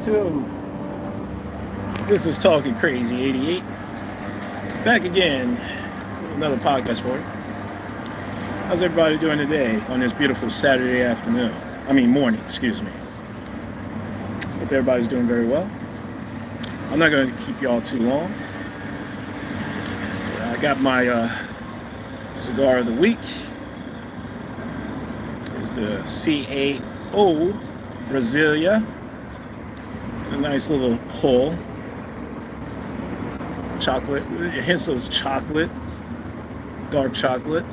YouTube. This is Talking Crazy 88. Back again with another podcast for you. How's everybody doing today on this beautiful Saturday afternoon? Morning, excuse me. Hope everybody's doing very well. I'm not going to keep y'all too long. I got my cigar of the week. It's the CAO Brasilia. It's a nice little pull. Chocolate, it hints of chocolate, dark chocolate.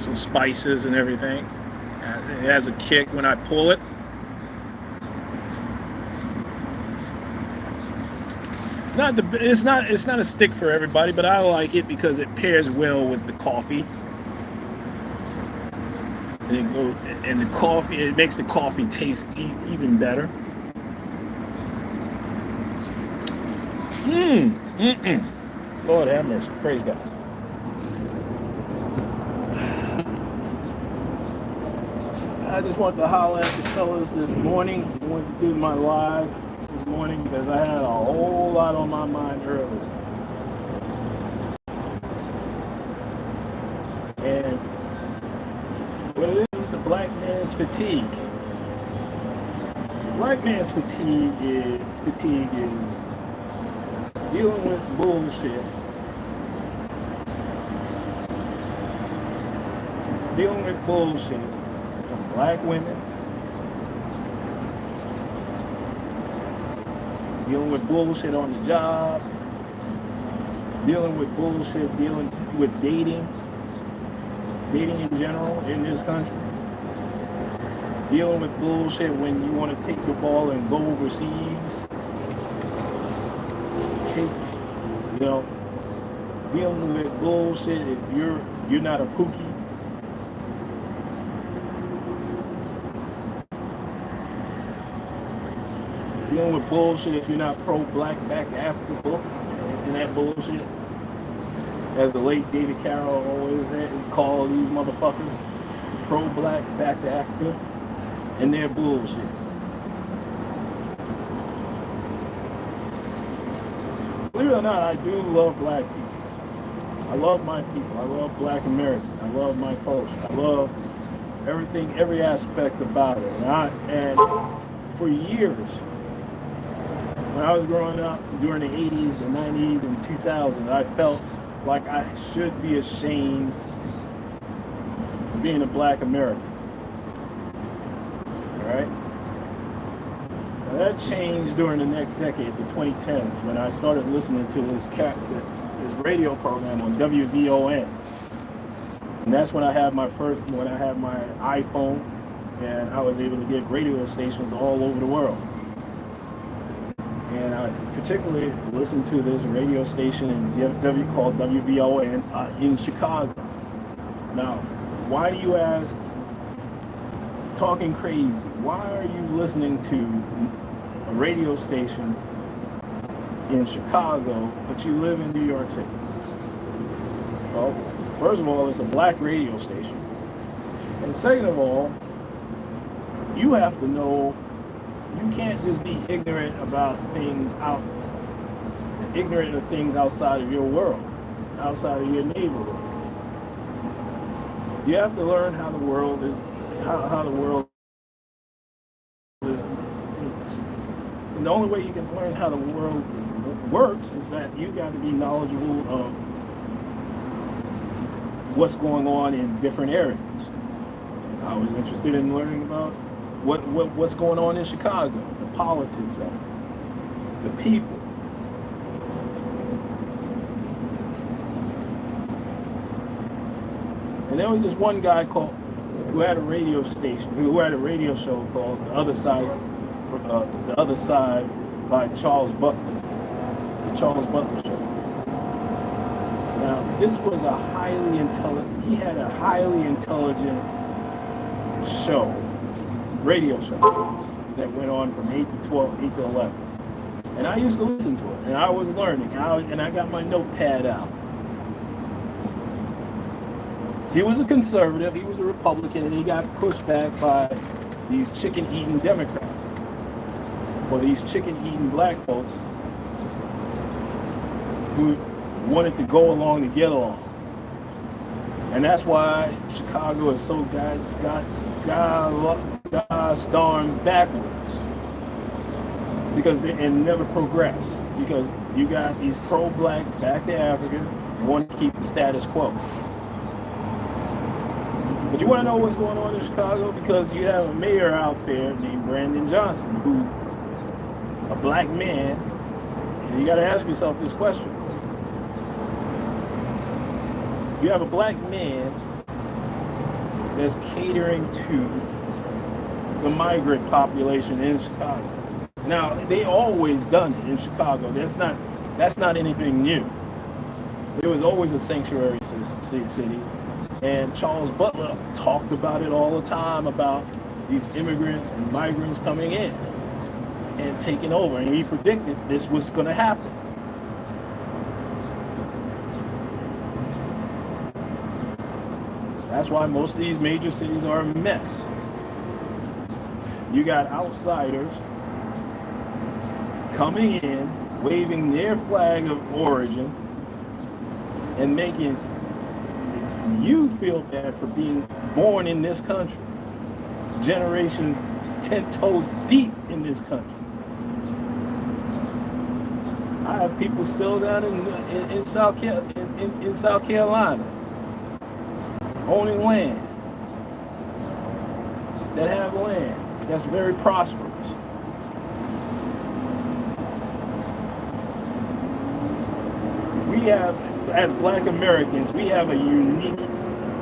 Some spices and everything. It has a kick when I pull it. It's not a stick for everybody, but I like it because it pairs well with the coffee. And the coffee, it makes the coffee taste even better. Lord have mercy. Praise God. I just want to holler at the fellas this morning. I wanted to do my live this morning because I had a whole lot on my mind earlier. And what it is the black man's fatigue. The black man's fatigue is dealing with bullshit. Dealing with bullshit from black women. Dealing with bullshit on the job. Dealing with bullshit, dealing with dating in general in this country. Dealing with bullshit when you want to take your ball and go overseas. Dealing with bullshit if you're not a pookie. Dealing with bullshit if you're not pro-black back to Africa book and that bullshit. As the late David Carroll always had to call these motherfuckers pro-black back to Africa and their bullshit. Believe it or not, I do love black people. I love my people. I love black America. I love my culture. I love everything, every aspect about it. And for years, when I was growing up during the 80s, the 90s, and 2000s, I felt like I should be ashamed of being a black American. All right? Now that changed during the next decade, the 2010s, when I started listening to this radio program on WVON. And that's when I had my iPhone, and I was able to get radio stations all over the world. And I particularly listened to this radio station called WVON in Chicago. Now, why do you ask, Talking Crazy, why are you listening to a radio station in Chicago, but you live in New York City? Well, first of all, it's a black radio station. And second of all, you have to know, you can't just be ignorant of things outside of your world, outside of your neighborhood. You have to learn how the world is, how the world is. And the only way you can learn how the world works is that you got to be knowledgeable of what's going on in different areas. I was interested in learning about what's going on in Chicago, the politics of it, the people. And there was this one guy who had a radio show called The Other Side by Charles Butler, the Charles Butler Show. Now, this was he had a highly intelligent radio show that went on from 8 to 11. And I used to listen to it, and I was learning, and I got my notepad out. He was a conservative, he was a Republican, and he got pushed back by these chicken-eating Democrats or these chicken-eating black folks who wanted to go along to get along. And that's why Chicago is so gosh darn backwards. Because they never progressed. Because you got these pro-black back to Africa who want to keep the status quo. But you want to know what's going on in Chicago? Because you have a mayor out there named Brandon Johnson, who, a black man, and you got to ask yourself this question. You have a black man that's catering to the migrant population in Chicago. Now, they always done it in Chicago. That's not anything new. It was always a sanctuary city. And Charles Butler talked about it all the time, about these immigrants and migrants coming in and taking over. And he predicted this was going to happen. That's why most of these major cities are a mess. You got outsiders coming in, waving their flag of origin, and making you feel bad for being born in this country. Generations 10 toes deep in this country. I have people still down in South Carolina owning land, that have land that's very prosperous. We have, as black Americans, we have a unique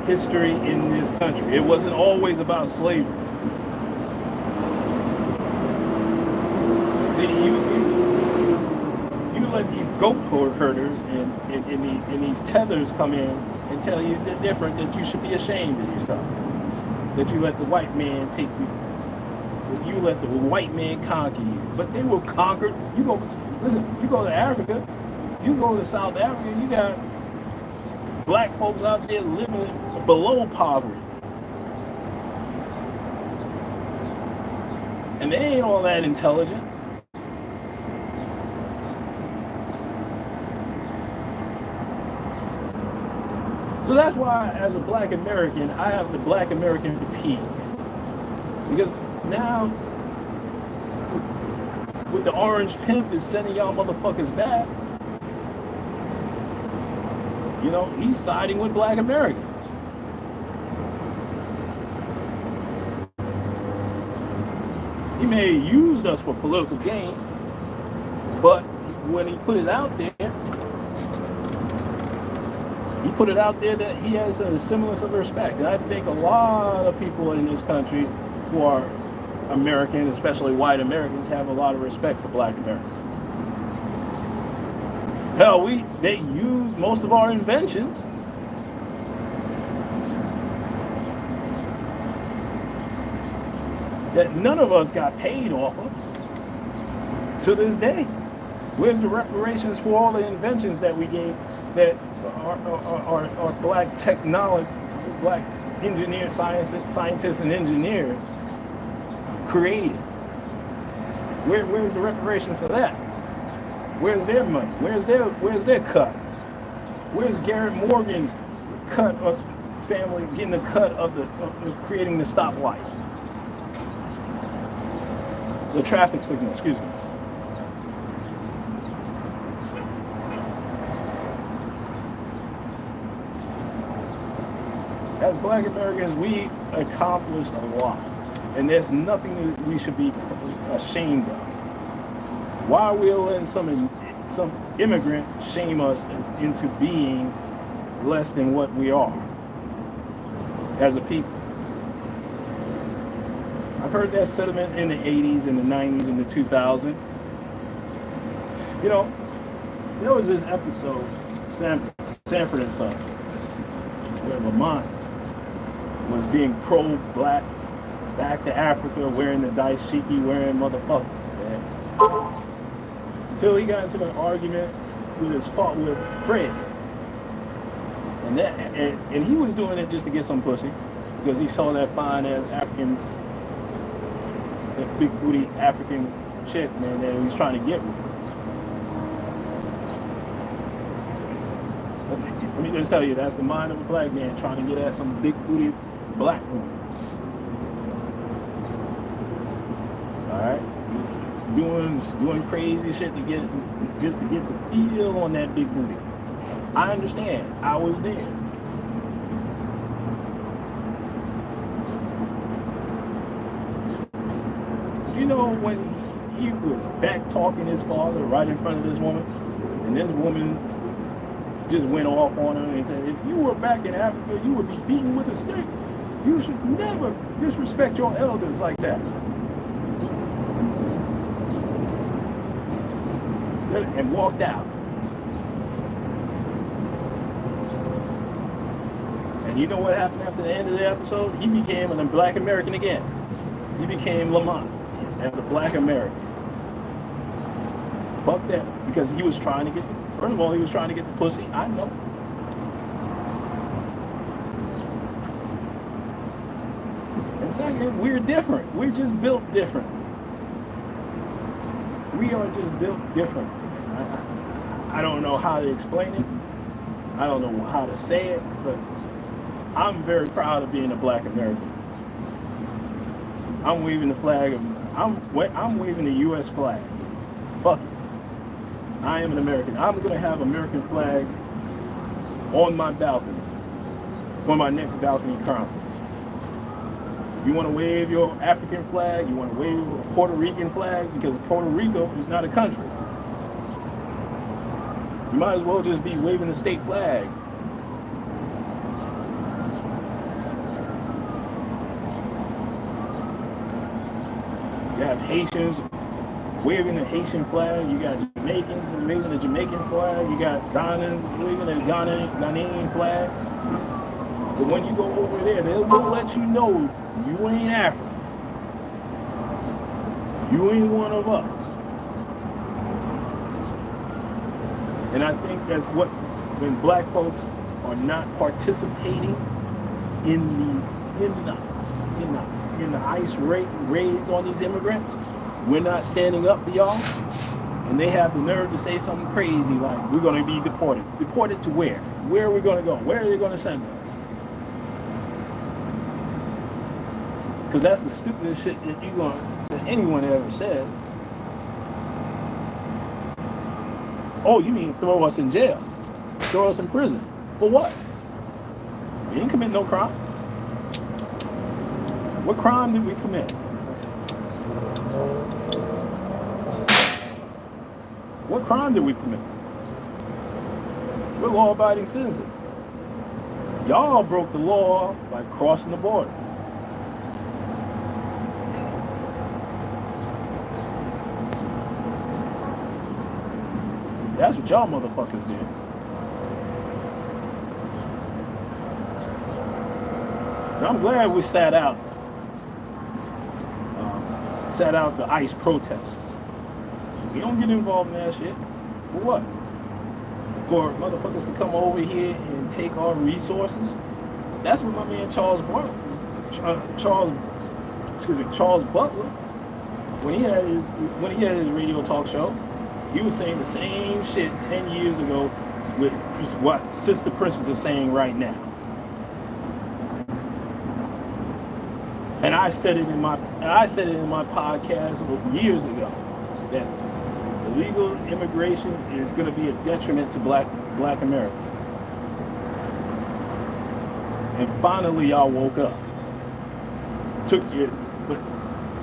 history in this country. It wasn't always about slavery. See, you let these goat herders and these tethers come in and tell you the different, that you should be ashamed of yourself. That you let the white man take you. That you let the white man conquer you. But they will conquer. You go to Africa. You go to South Africa, you got black folks out there living below poverty. And they ain't all that intelligent. So that's why, as a black American, I have the black American fatigue. Because now, with the orange pimp is sending y'all motherfuckers back, you know, he's siding with black Americans. He may have used us for political gain, but when he put it out there, that he has a semblance of respect. And I think a lot of people in this country who are American, especially white Americans, have a lot of respect for black Americans. Hell, they use most of our inventions. That none of us got paid off of to this day. Where's the reparations for all the inventions that we gave that our black technology, black engineers, scientists and engineers created? Where's the reparation for that? Where's their money? Where's their cut? Where's Garrett Morgan's cut of family getting the cut of creating the stoplight? The traffic signal, excuse me. As black Americans, we accomplished a lot. And there's nothing that we should be ashamed of. Why are we letting some immigrant shame us into being less than what we are as a people? I've heard that sentiment in the 80s, in the 90s, in the 2000s. You know, there was this episode, Sanford and Son, where Lamont was being pro-black, back to Africa, wearing the dashiki, wearing motherfucker, man. Until he got into an argument with Fred. And he was doing it just to get some pussy, because he saw that fine ass African big booty African chick, man, that he's trying to get with. Let me just tell you, that's the mind of a black man trying to get at some big booty black woman. All right, doing crazy shit to get the feel on that big booty. I understand. I was there. You know, when he was back talking his father right in front of this woman, and this woman just went off on him and said, if you were back in Africa, you would be beaten with a stick. You should never disrespect your elders like that. And walked out. And you know what happened after the end of the episode? He became a black American again. He became Lamont as a black American. Fuck that. Because he was trying to get, first of all, he was trying to get the pussy. I know. And second, we're different. We're just built different. We are just built different. I don't know how to explain it. I don't know how to say it, but I'm very proud of being a black American. I'm waving the flag of, I'm waving the U.S. flag. Fuck it. I am an American. I'm going to have American flags on my balcony for my next balcony Chronicles. If you want to wave your African flag, you want to wave a Puerto Rican flag, because Puerto Rico is not a country. You might as well just be waving the state flag. You have Haitians waving the Haitian flag. You got Jamaicans waving the Jamaican flag. You got Ghanaians waving the Ghanaian flag. But when you go over there, they will let you know you ain't African. You ain't one of us. And I think that's what, when black folks are not participating in the ICE raids on these immigrants, we're not standing up for y'all, and they have the nerve to say something crazy like, we're going to be deported. Deported to where? Where are we going to go? Where are they going to send us? Because that's the stupidest shit that anyone ever said. Oh, you mean throw us in jail? Throw us in prison? For what? We didn't commit no crime. What crime did we commit? What crime did we commit? We're law-abiding citizens. Y'all broke the law by crossing the border. That's what y'all motherfuckers did. And I'm glad we sat out the ICE protests. We don't get involved in that shit. For what? For motherfuckers to come over here and take our resources? That's what my man Charles Butler, when he had his radio talk show, he was saying the same shit 10 years ago with what Sister Princess is saying right now. And I said it in my podcast years ago that illegal immigration is going to be a detriment to black America. And finally y'all woke up. But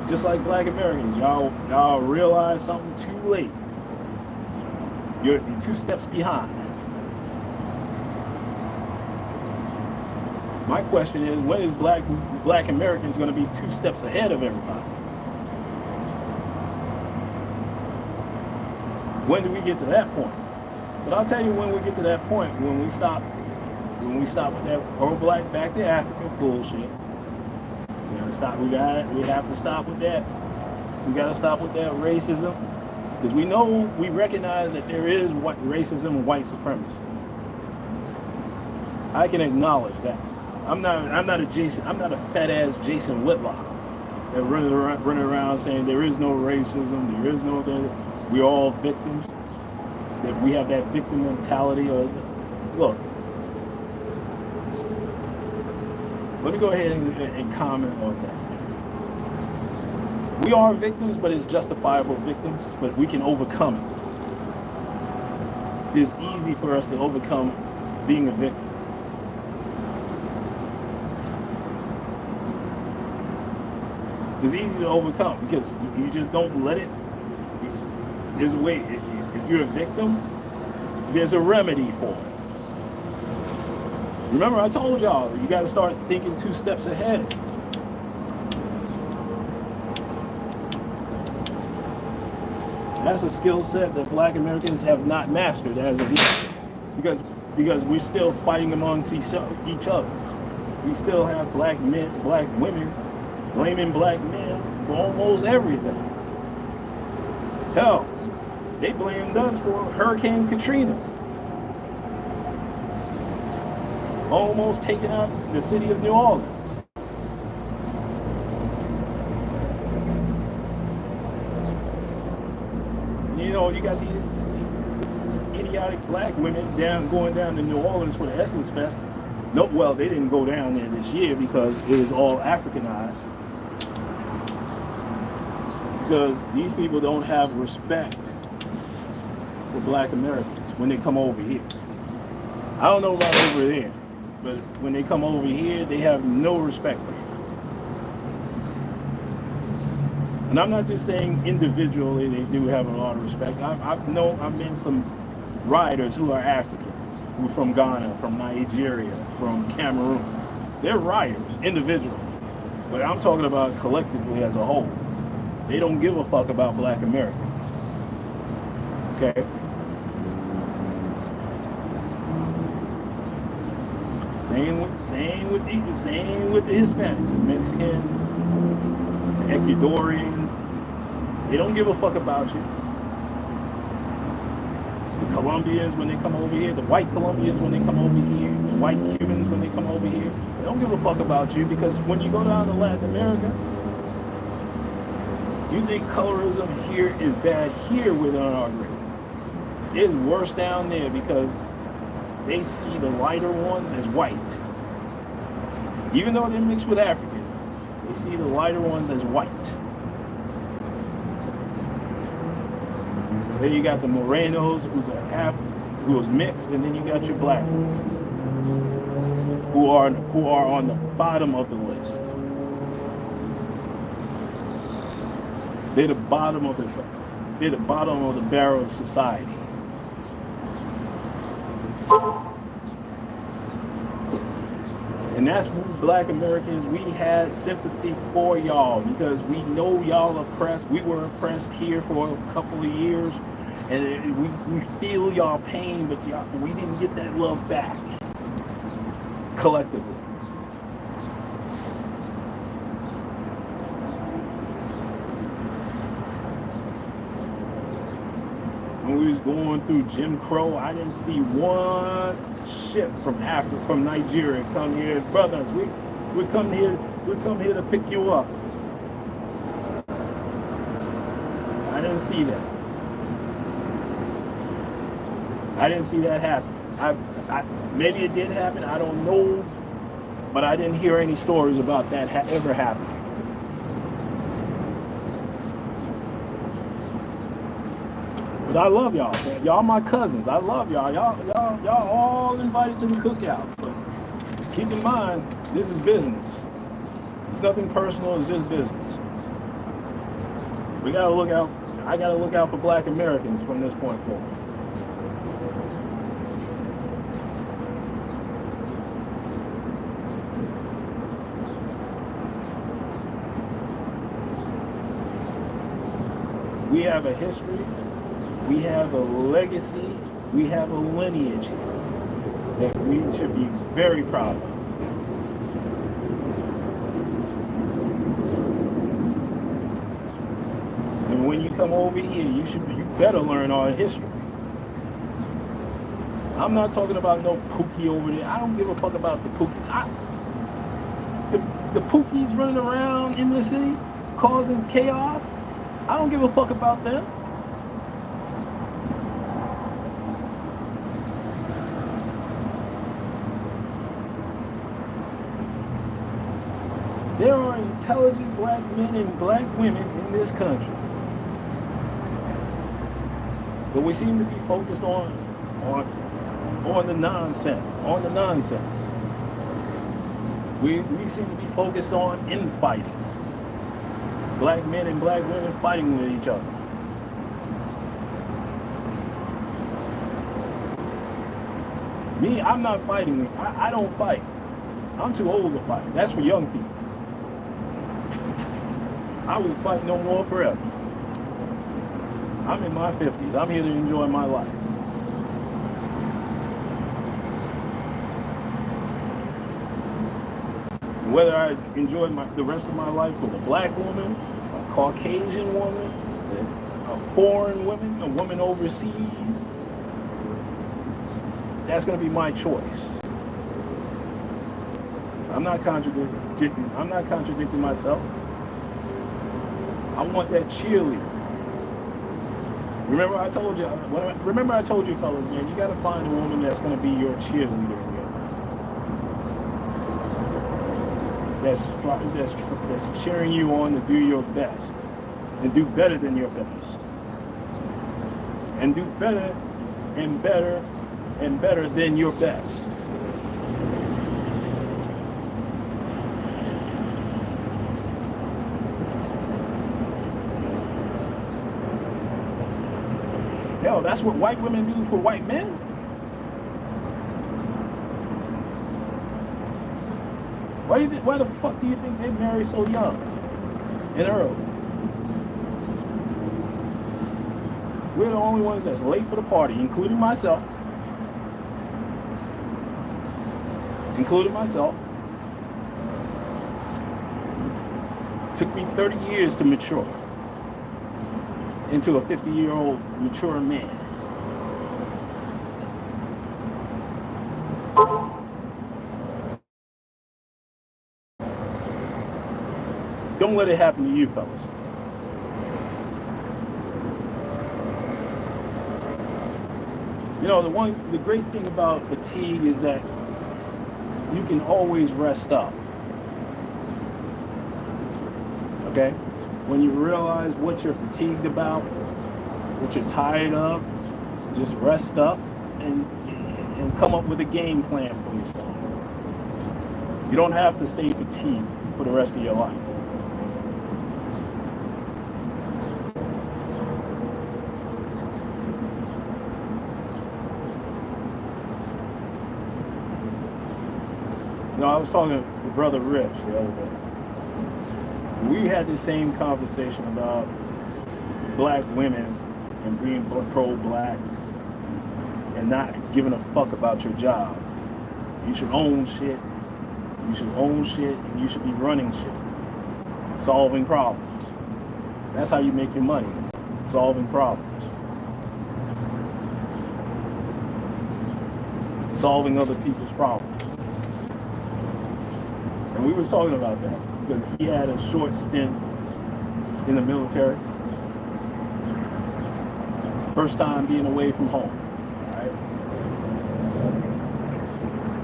just like black Americans, y'all realized something too late. You're 2 steps behind. My question is, when is black Americans going to be 2 steps ahead of everybody? When do we get to that point? But I'll tell you when we get to that point, when we stop with that pro-black back to Africa bullshit. We have to stop with that. We got to stop with that racism. Because we recognize that there is racism and white supremacy. I can acknowledge that. I'm not a fat ass Jason Whitlock. They're running around saying there is no racism, there is no that we're all victims. That we have that victim mentality. Look, let me go ahead and comment on that. We are victims, but it's justifiable victims, but we can overcome it. It's easy for us to overcome being a victim. It's easy to overcome because you just don't let it. There's a way. If you're a victim, there's a remedy for it. Remember, I told y'all, you got to start thinking 2 steps ahead. That's a skill set that Black Americans have not mastered as of yet, because we're still fighting amongst each other. We still have black men, black women blaming black men for almost everything. Hell, they blamed us for Hurricane Katrina, almost taking out the city of New Orleans. You know, you got these idiotic black women going down to New Orleans for the Essence Fest. No, well, they didn't go down there this year because it was all Africanized. Because these people don't have respect for Black Americans when they come over here. I don't know about over there, but when they come over here, they have no respect for you. And I'm not just saying individually they do have a lot of respect. I've met some riders who are Africans, who are from Ghana, from Nigeria, from Cameroon. They're riders individually, but I'm talking about collectively as a whole. They don't give a fuck about Black Americans. Okay? Same with the Hispanics, the Mexicans, the Ecuadorians. They don't give a fuck about you. The Colombians when they come over here, the white Colombians when they come over here, the white Cubans when they come over here. They don't give a fuck about you because when you go down to Latin America, you think colorism here is bad here within our group. It's worse down there because they see the lighter ones as white. Even though they're mixed with African, they see the lighter ones as white. Then you got the Morenos, who's mixed, and then you got your black ones, who are on the bottom of the list. They're the bottom of the barrel of society. And that's what Black Americans, we had sympathy for y'all because we know y'all oppressed. We were oppressed here for a couple of years, and we feel y'all pain, but we didn't get that love back collectively. When we was going through Jim Crow, I didn't see one ship from Africa, from Nigeria come here. Brothers, we come here to pick you up. I didn't see that. I didn't see that happen. Maybe it did happen, I don't know, but I didn't hear any stories about that ever happening. But I love y'all. Y'all my cousins. I love y'all. Y'all all invited to the cookout. But keep in mind, this is business. It's nothing personal, it's just business. We gotta look out. I gotta look out for Black Americans from this point forward. We have a history. We have a legacy, we have a lineage that we should be very proud of. And when you come over here, you better learn our history. I'm not talking about no Pookie over there. I don't give a fuck about the Pookies. The Pookies running around in the city, causing chaos. I don't give a fuck about them. There are intelligent black men and black women in this country. But we seem to be focused on the nonsense. We seem to be focused on infighting. Black men and black women fighting with each other. Me, I'm not fighting. I don't fight. I'm too old to fight. That's for young people. I will fight no more forever. I'm in my 50s. I'm here to enjoy my life. And whether I enjoy the rest of my life with a black woman, a Caucasian woman, a foreign woman, a woman overseas, that's going to be my choice. I'm not contradicting myself. I want that cheerleader. Remember I told you, fellas, man, you got to find a woman that's going to be your cheerleader in your life. That's cheering you on to do your best and do better than your best. And do better and better and better than your best. Hell, that's what white women do for white men. Why the fuck do you think they marry so young and early? We're the only ones that's late for the party, including myself. Took me 30 years to mature into a 50-year-old mature man. Don't let it happen to you, fellas. You know, the great thing about fatigue is that you can always rest up. Okay? When you realize what you're fatigued about, what you're tired of, just rest up and come up with a game plan for yourself. You don't have to stay fatigued for the rest of your life. You know, I was talking to Brother Rich the other day. We had the same conversation about black women and being pro-black and not giving a fuck about your job. You should own shit. And you should be running shit. Solving problems. That's how you make your money. Solving problems. Solving other people's problems. And we was talking about that because he had a short stint in the military. First time being away from home. Right?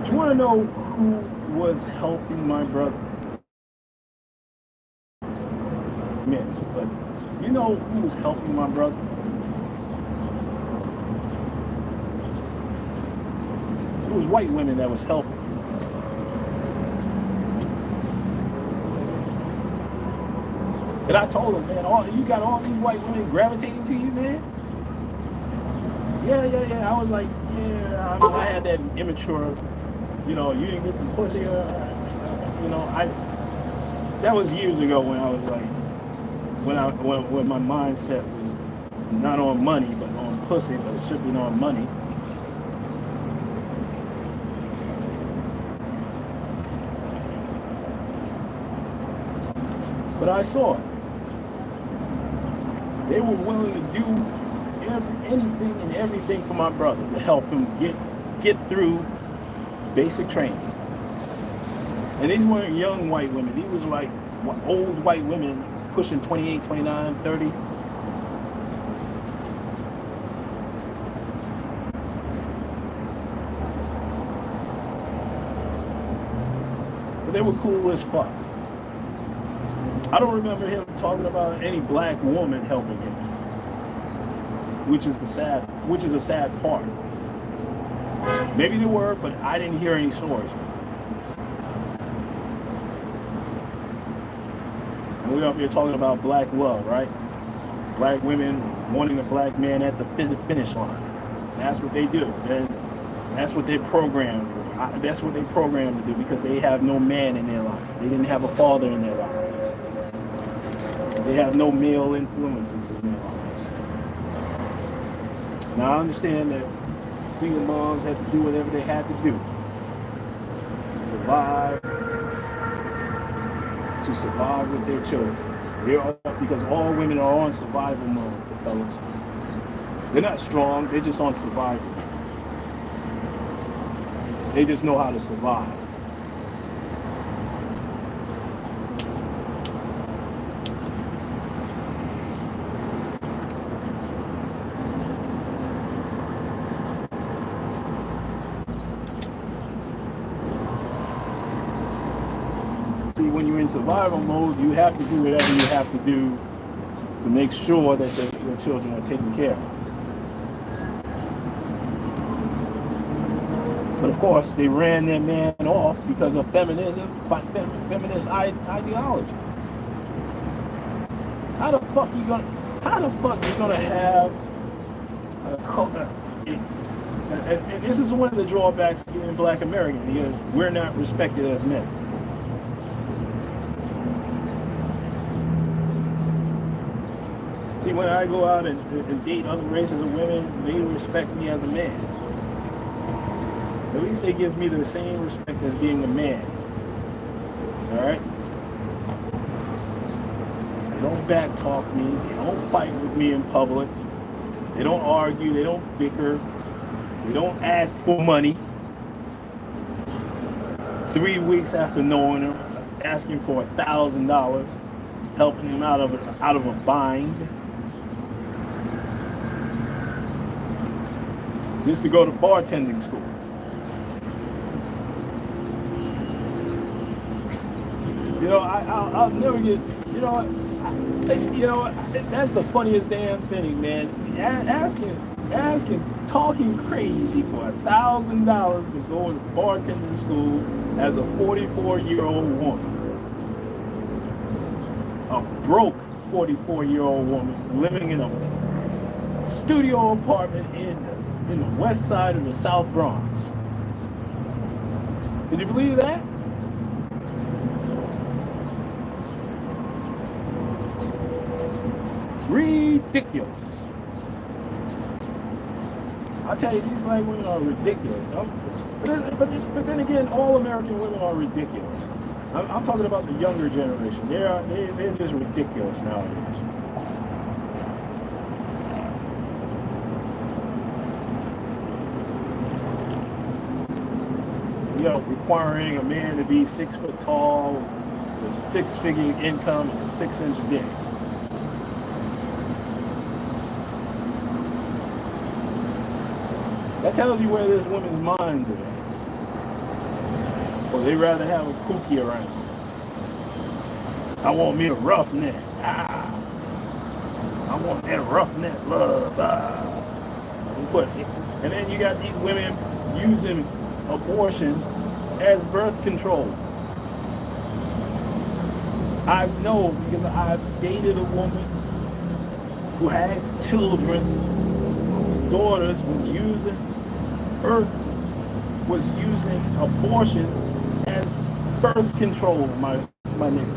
Do you want to know who was helping my brother? Men, but you know who was helping my brother? It was white women that was helping. And I told him, man, you got all these white women gravitating to you, man? Yeah. I was like, yeah, I mean, I had that immature, you didn't get the pussy. That was years ago when I was like, when my mindset was not on money, but on pussy, but it should be on money. But I saw it. They were willing to do anything and everything for my brother to help him get through basic training. And these weren't young white women. These was like old white women, pushing 28, 29, 30. But they were cool as fuck. I don't remember him talking about any black woman helping him, which is a sad part. Maybe there were, but I didn't hear any stories. And we're up here talking about black love, right? Black women wanting a black man at the finish line. That's what they do. And that's what they're programmed for. That's what they programmed to do, because they have no man in their life. They didn't have a father in their life. They have no male influences in their lives. Now I understand that single moms had to do whatever they had to do to survive with their children. Because all women are on survival mode, fellas. They're not strong, they're just on survival. They just know how to survive. See, when you're in survival mode, you have to do whatever you have to do to make sure that your children are taken care of. But of course, they ran their man off because of feminist ideology. How the fuck you gonna have a culture? And this is one of the drawbacks of being Black American, because we're not respected as men. See, when I go out and date other races of women, they respect me as a man. At least they give me the same respect as being a man. Alright? They don't backtalk me. They don't fight with me in public. They don't argue. They don't bicker. They don't ask for money. 3 weeks after knowing them, asking for $1,000, helping them out of a bind. Just to go to bartending school. You know, I'll never get. You know, that's the funniest damn thing, man. Talking crazy for $1,000 to go to bartending school as a 44-year-old woman, a broke 44-year-old woman living in a studio apartment in the west side of the South Bronx. Did you believe that? Ridiculous. I tell you, these black women are ridiculous. But then again, all American women are ridiculous. I'm talking about the younger generation. They're just ridiculous nowadays. You know, requiring a man to be 6 foot tall, with 6-figure income, and a 6-inch dick. That tells you where this woman's minds are at. Or they rather have a kooky around. I want me a roughneck. I want that roughneck love. And then you got these women using abortion as birth control. I know, because I've dated a woman who had children, whose daughters was using abortion as birth control, my nigga.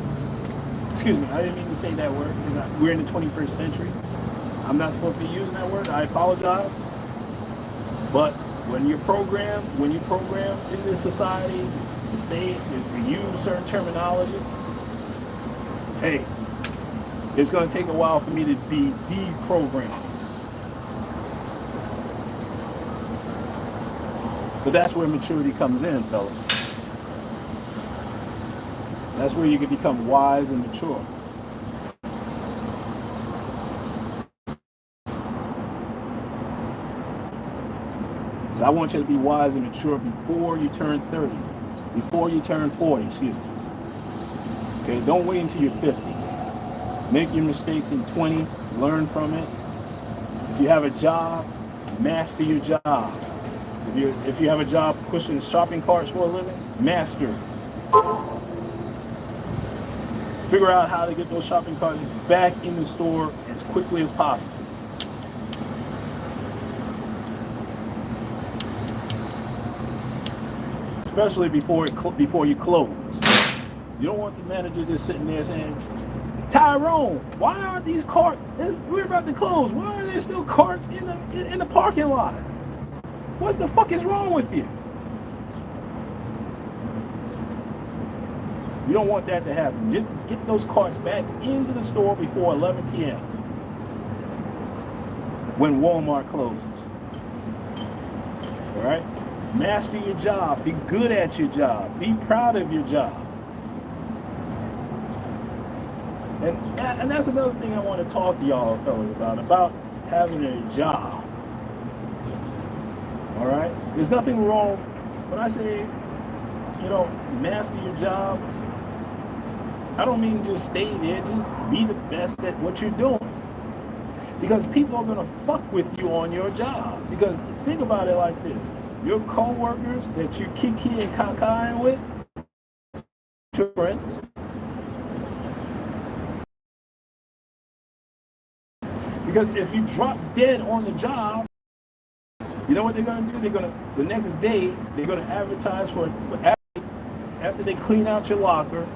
Excuse me, I didn't mean to say that word, because we're in the 21st century. I'm not supposed to be using that word. I apologize. But when you're programmed in this society to say, to use certain terminology, hey, it's going to take a while for me to be deprogrammed. But that's where maturity comes in, fellas. That's where you can become wise and mature. But I want you to be wise and mature before you turn 30, before you turn 40, excuse me. Okay, don't wait until you're 50. Make your mistakes in 20, learn from it. If you have a job, master your job. If you have a job pushing shopping carts for a living, master it. Figure out how to get those shopping carts back in the store as quickly as possible. Especially before you close. You don't want the manager just sitting there saying, Tyrone, why aren't these carts? We're about to close. Why are there still carts in the parking lot? What the fuck is wrong with you? You don't want that to happen. Just get those carts back into the store before 11 p.m. when Walmart closes. All right? Master your job. Be good at your job. Be proud of your job. And that's another thing I want to talk to y'all fellas about having a job. All right? There's nothing wrong when I say, master your job. I don't mean just stay there. Just be the best at what you're doing. Because people are going to fuck with you on your job. Because think about it like this. Your co-workers that you kiki and cacaing with, your friends, because if you drop dead on the job, you know what they're going to do? The next day, they're going to advertise for after they clean out your locker,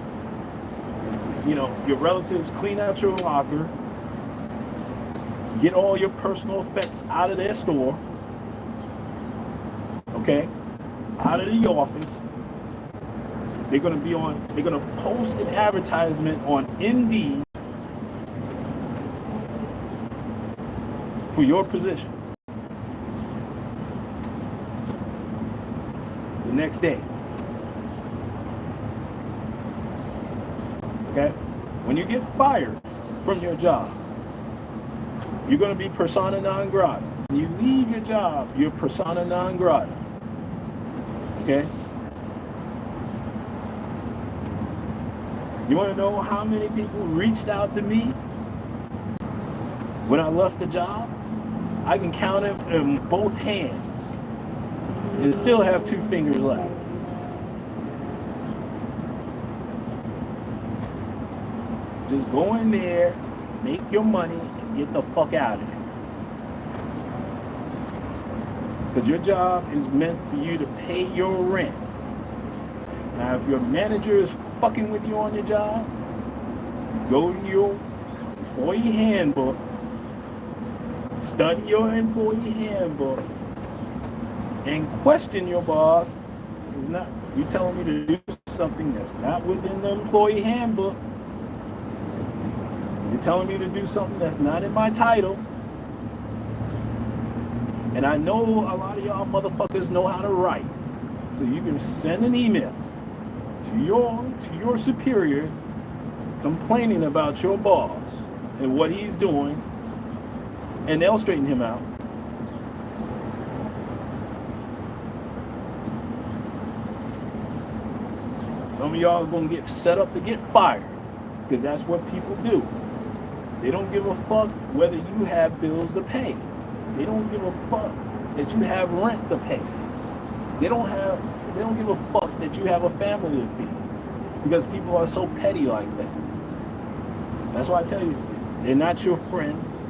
your relatives clean out your locker, get all your personal effects out of their store, okay, out of the office. They're going to post an advertisement on Indeed for your position the next day. Okay? When you get fired from your job, you're going to be persona non grata. When you leave your job, you're persona non grata. Okay? You want to know how many people reached out to me when I left the job? I can count it in both hands and still have 2 fingers left. Just go in there, make your money, and get the fuck out of here. Because your job is meant for you to pay your rent. Now, if your manager is fucking with you on your job, go to your employee handbook, study your employee handbook, and question your boss. This is not, you telling me to do something that's not within the employee handbook. You're telling me to do something that's not in my title. And I know a lot of y'all motherfuckers know how to write. So you can send an email to your superior complaining about your boss and what he's doing, and they'll straighten him out. Some of y'all are going to get set up to get fired because that's what people do. They don't give a fuck whether you have bills to pay. They don't give a fuck that you have rent to pay. They don't give a fuck that you have a family to feed, because people are so petty like that. That's why I tell you, they're not your friends.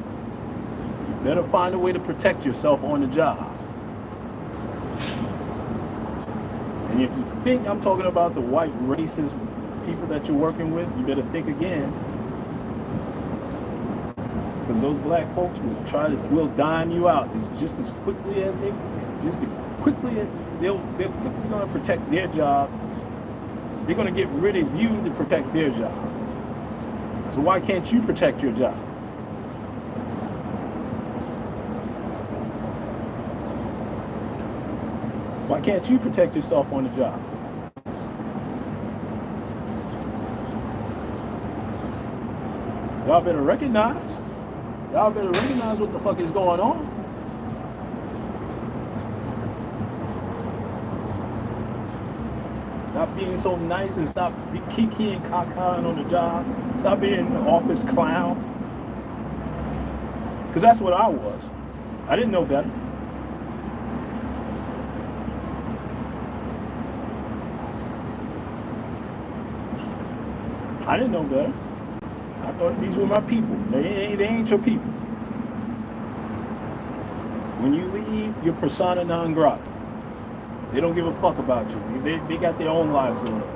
You better find a way to protect yourself on the job. And if you think I'm talking about the white racist people that you're working with, you better think again. Because those black folks will dime you out just as quickly as they're quickly going to protect their job. They're going to get rid of you to protect their job. So why can't you protect your job? Why can't you protect yourself on the job? Y'all better recognize what the fuck is going on. Stop being so nice and stop kiki and cacaing on the job. Stop being an office clown. Because that's what I was. I didn't know better. I didn't know better. I thought these were my people. They ain't your people. When you leave, you're persona non grata. They don't give a fuck about you. They got their own lives to live.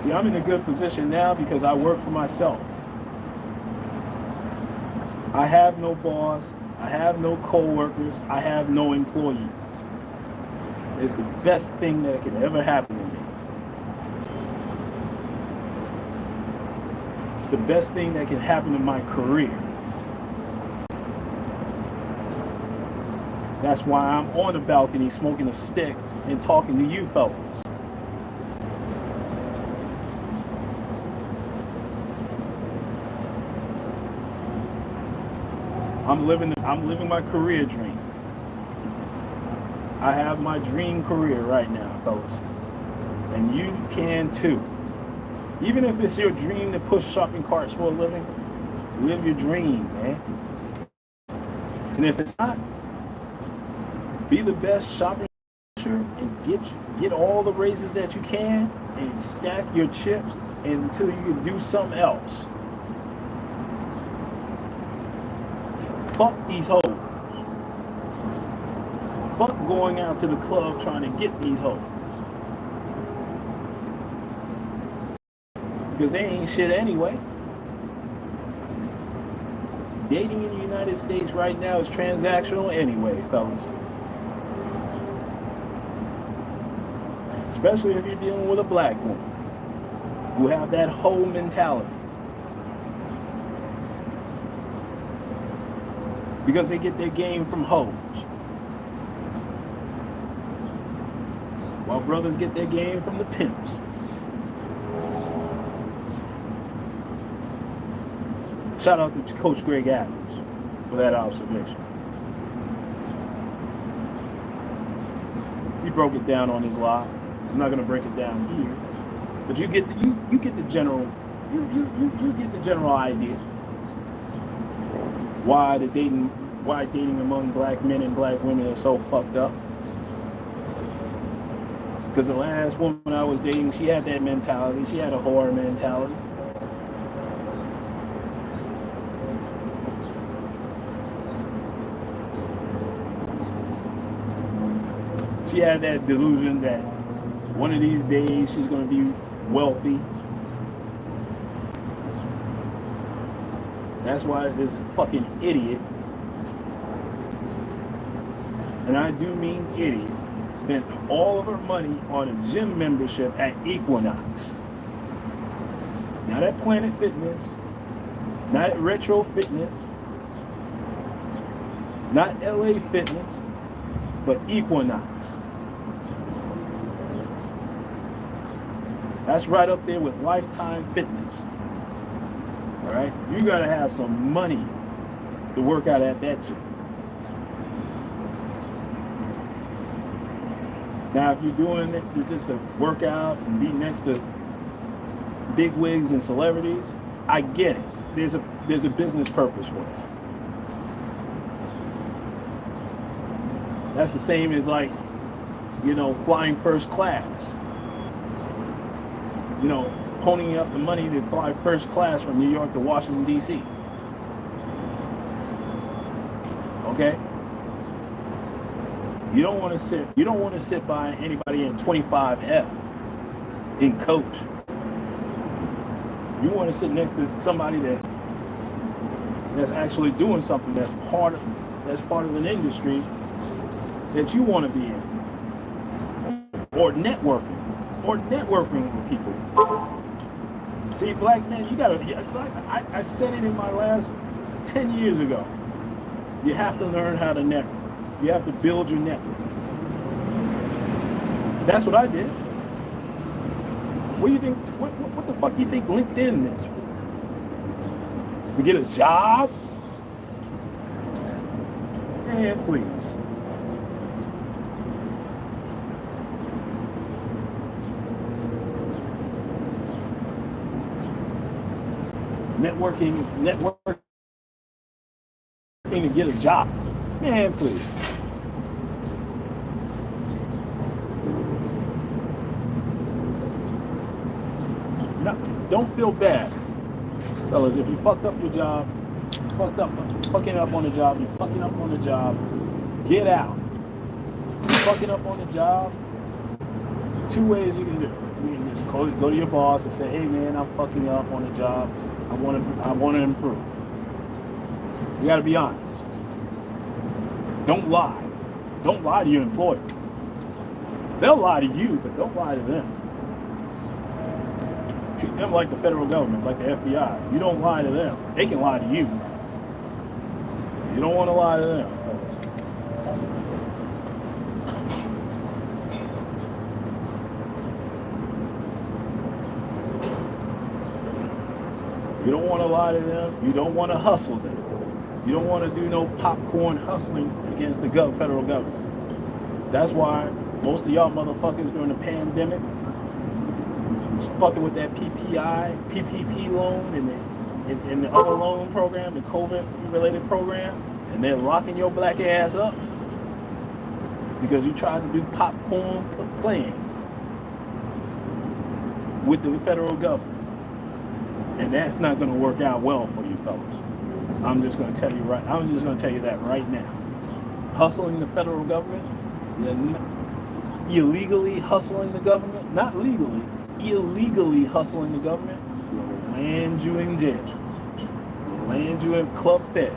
See, I'm in a good position now because I work for myself. I have no boss. I have no co-workers. I have no employees. It's the best thing that could ever happen to me. It's the best thing that can happen in my career. That's why I'm on the balcony smoking a stick and talking to you fellas. I'm living my career dream. I have my dream career right now, fellas. And you can too. Even if it's your dream to push shopping carts for a living, live your dream, man. And if it's not, be the best shopping and get all the raises that you can and stack your chips until you can do something else. Fuck these hoes. Fuck going out to the club trying to get these hoes. Because they ain't shit anyway. Dating in the United States right now is transactional anyway, fellas. Especially if you're dealing with a black woman who have that hoe mentality. Because they get their game from hoes. While brothers get their game from the pimps. Shout out to Coach Greg Adams for that observation. He broke it down on his live. I'm not gonna break it down here. But you get the general idea. Why dating among black men and black women is so fucked up. Because the last woman I was dating, she had that mentality. She had a whore mentality. She had that delusion that one of these days she's going to be wealthy. That's why this fucking idiot, and I do mean idiot, spent all of her money on a gym membership at Equinox. Not at Planet Fitness, not at Retro Fitness, not LA Fitness, but Equinox. That's right up there with Lifetime Fitness. All right, you gotta have some money to work out at that gym. Now, if you're doing it just to work out and be next to big wigs and celebrities, I get it. There's a business purpose for that. That's the same as like, flying first class. Ponying up the money to fly first class from New York to Washington, D.C. Okay? You don't want to sit by anybody in 25F in coach. You want to sit next to somebody that's actually doing something that's part of an industry that you want to be in. Or networking with people. See, black men, I said it in my last 10 years ago. You have to learn how to network. You have to build your network. That's what I did. What do you think? What the fuck do you think LinkedIn is for? To get a job? Man, please. Networking to get a job. Man, please. No, don't feel bad, fellas. If you fucked up your job, fucking up on the job, you're fucking up on the job, get out. You're fucking up on the job, two ways you can do it. You can just go to your boss and say, hey man, I'm fucking up on the job. I want to improve. You got to be honest. Don't lie. Don't lie to your employer. They'll lie to you, but don't lie to them. Treat them like the federal government, like the FBI. You don't lie to them. They can lie to you. You don't want to lie to them, folks. You don't want to lie to them. You don't want to hustle them. You don't want to do no popcorn hustling against the federal government. That's why most of y'all motherfuckers during the pandemic was fucking with that PPP loan and the other loan program, the COVID-related program, and they're locking your black ass up because you tried to do popcorn playing with the federal government. And that's not going to work out well for you fellas. I'm just going to tell you that right now. Hustling the federal government, illegally hustling the government, not legally, illegally hustling the government, will land you in jail. Will land you in Club Fed.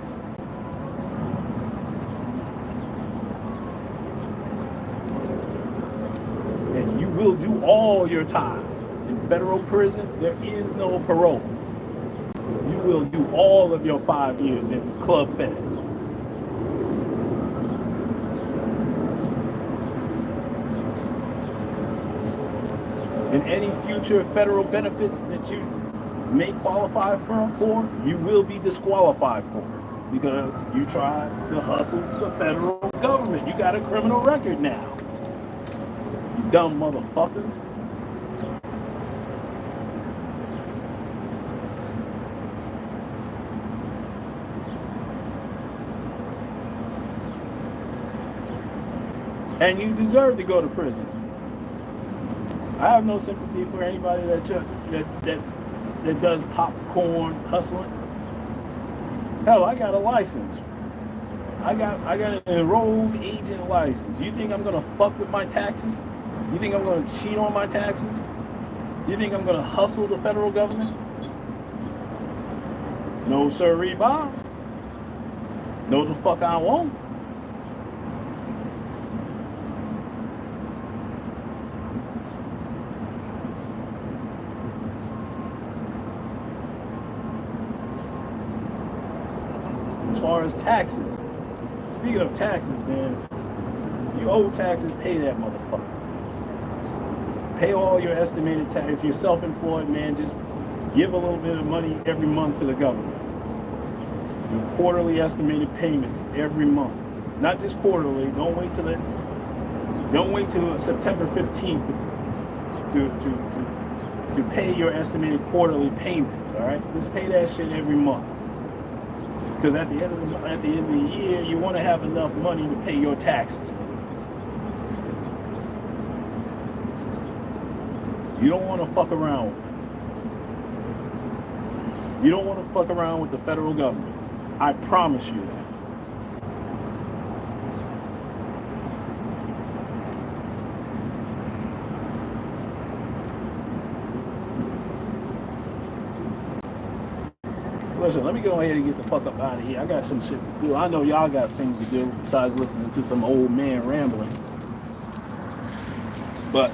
And you will do all your time. In federal prison, there is no parole. You will do all of your 5 years in Club Fed. And any future federal benefits that you may qualify for, you will be disqualified for because you tried to hustle the federal government. You got a criminal record now. You dumb motherfuckers. And you deserve to go to prison. I have no sympathy for anybody that does popcorn hustling. Hell, I got a license. I got an enrolled agent license. You think I'm gonna fuck with my taxes? You think I'm gonna cheat on my taxes? You think I'm gonna hustle the federal government? No sirree, Bob. No the fuck I won't. As far as taxes, speaking of taxes, man, if you owe taxes, pay that motherfucker. Pay all your estimated tax. If you're self-employed, man, just give a little bit of money every month to the government. Your quarterly estimated payments every month, not just quarterly. Don't wait till September 15th to pay your estimated quarterly payments. All right, just pay that shit every month. Because at the end of the year, you want to have enough money to pay your taxes. You don't want to fuck around with it. You don't want to fuck around with the federal government. I promise you that. Listen, let me go ahead and get the fuck up out of here. I got some shit to do. I know y'all got things to do besides listening to some old man rambling. But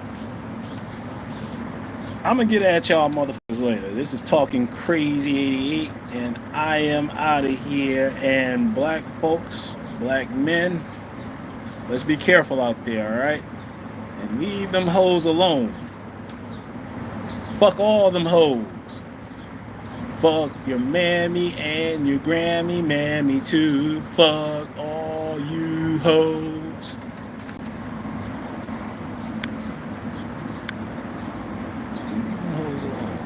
I'm going to get at y'all motherfuckers later. This is Talking Crazy 88, and I am out of here. And black folks, black men, let's be careful out there, all right? And leave them hoes alone. Fuck all them hoes. Fuck your mammy and your Grammy mammy too. Fuck all you hoes.